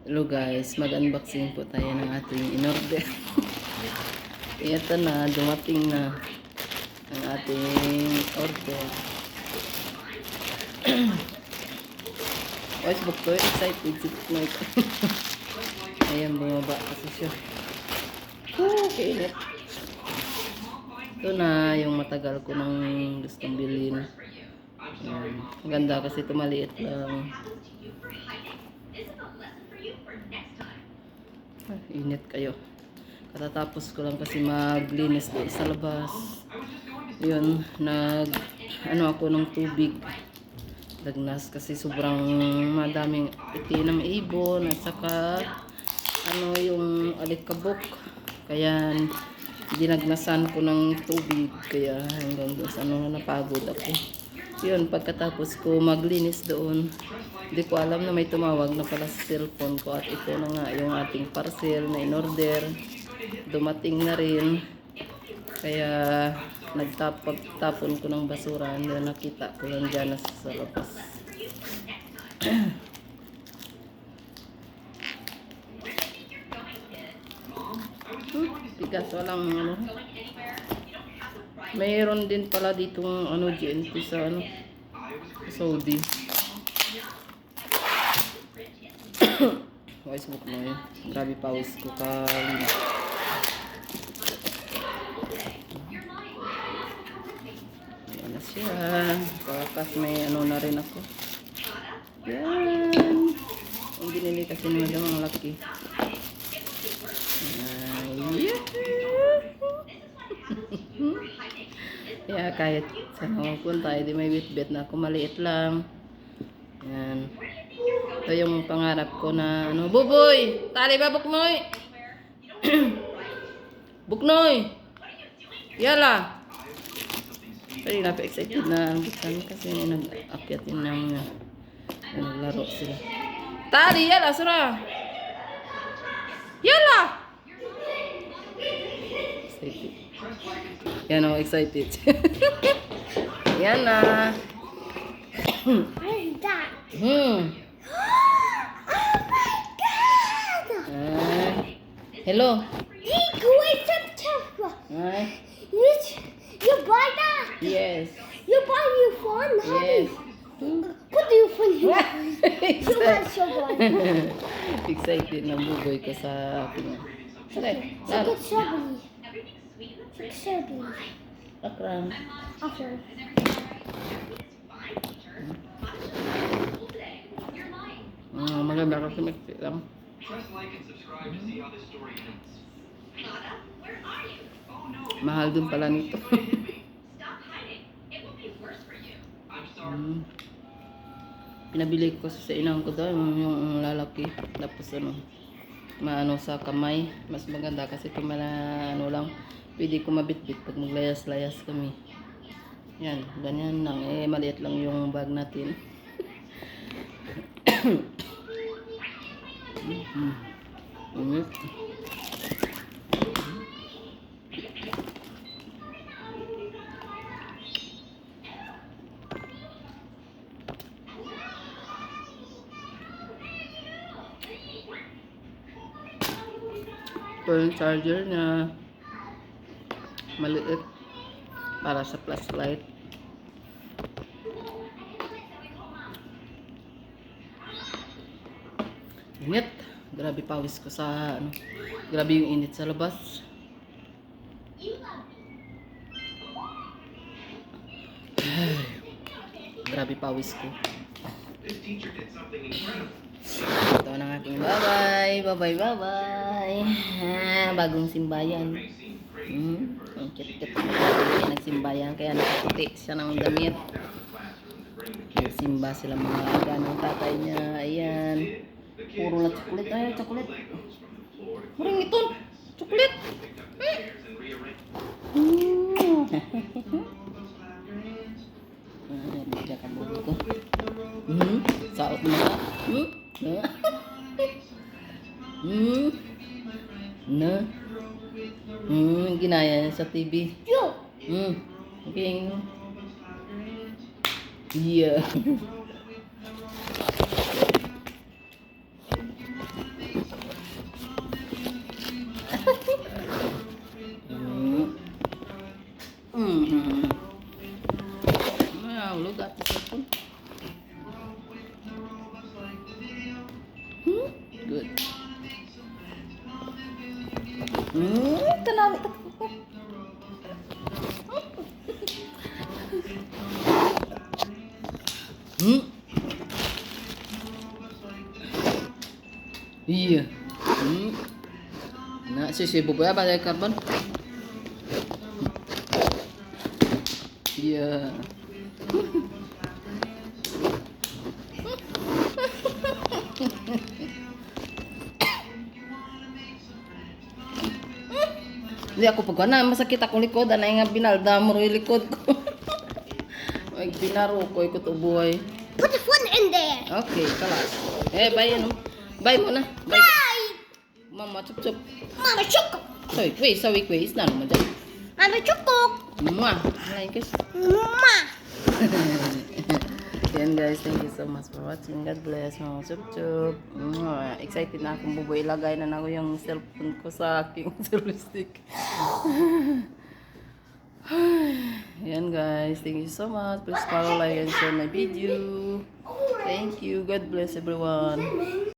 Hello guys, mag-unboxing po tayo ng ating in-order. Ito na, dumating na ang ating order. Facebook ko, excited si Mike. Ayan, bumaba kasi siya. Okay, net. Ito na yung matagal ko nang gustong bilhin. Ayan. Maganda kasi ito maliit lang. Init kayo. Katatapos ko lang kasi maglinis doon sa labas. Yun, ako ng tubig. Dagnas kasi sobrang madaming ng ibon at saka yung alikabok. Kaya dinagnasan ko ng tubig. Kaya hanggang doon sa napagod ako. Yun, pagkatapos ko maglinis doon, hindi ko alam na may tumawag na pala sa cellphone ko at ito na nga yung ating parcel na in-order. Dumating na rin. Kaya nagtapon ko ng basura na nakita ko lang dyan sa labas. Bigas walang mayroon din pala ditong GNT sa Saudi. Facebook mo yun. Grabe pawis ko kalina. Ayan na siya. Kakas may na rin ako. Yan. Ang binili kasi naman ang laki. Kaya kahit saan ako punta, di may bit-bit na ako, maliit lang. Yan. Ito yung pangarap ko na Buboy! Tali ba, Buknoy? Buknoy! Yala! Pero napaka-excited na ang bitan kasi nag-akyatin ng naglaro sila. Tali! Yala! Sura! Yala! Excited. Yan o, excited. Yan na. What's that? Oh my God! Hello. Hey, wait some Tesla. You buy that? Yes. You buy your phone? Yes. What do you think you buy so good? Excited na buboy ko sa akin. Okay. Look at strawberry. Look at strawberry. Akram. Okay. Maganda kasi mag lang. Mahal din pala nito. Pinabili ko sa inang ko daw yung lalaki. Tapos maano sa kamay. Mas maganda kasi kung lang. Pwede ko mabitbit pag maglayas-layas kami. Yan, ganyan lang. Maliit lang yung bag natin. Ito yung charger na maliit para sa flashlight. Init. Grabe pawis ko sa grabe yung init sa labas. Ay, grabe pawis ko. Ito na ang aking bye-bye. Bagong simbayan. Ang kit-kit nagsimbayan kaya nakaputi siya ng damit. Nagsimba sila mga ganang tatay niya. Ayan. Puro na chocolate. Ay, chocolate. Maring ito. Chocolate. Bigla ka bulo ko. Saot mo ka. Ginaya niya sa TV. Okay. Yeah. Good. Tanawi ka. Iya. Nah, sisi bubuya ba yung carbon? Iya. Hindi ako pag na masakit akong likod, anay nga binalda mo rin likod ko. Ay, binaro ko, ikot ubuhay. Put the phone in there. Okay, kalas. Bye ano? Bye muna. Bye. Bye. Mama, chup chup. Mama Choco. Sawi quiz na naman dyan. Mama Choco. Mwah! Malaking kiss. Mwah. Yan guys, thank you so much for watching. God bless mga chup chup. Excited na akong buboy. Ilagay na ako yung cellphone ko sa aking selfie stick. Yan guys, thank you so much. Please follow, like, and share my video. Thank you. God bless everyone.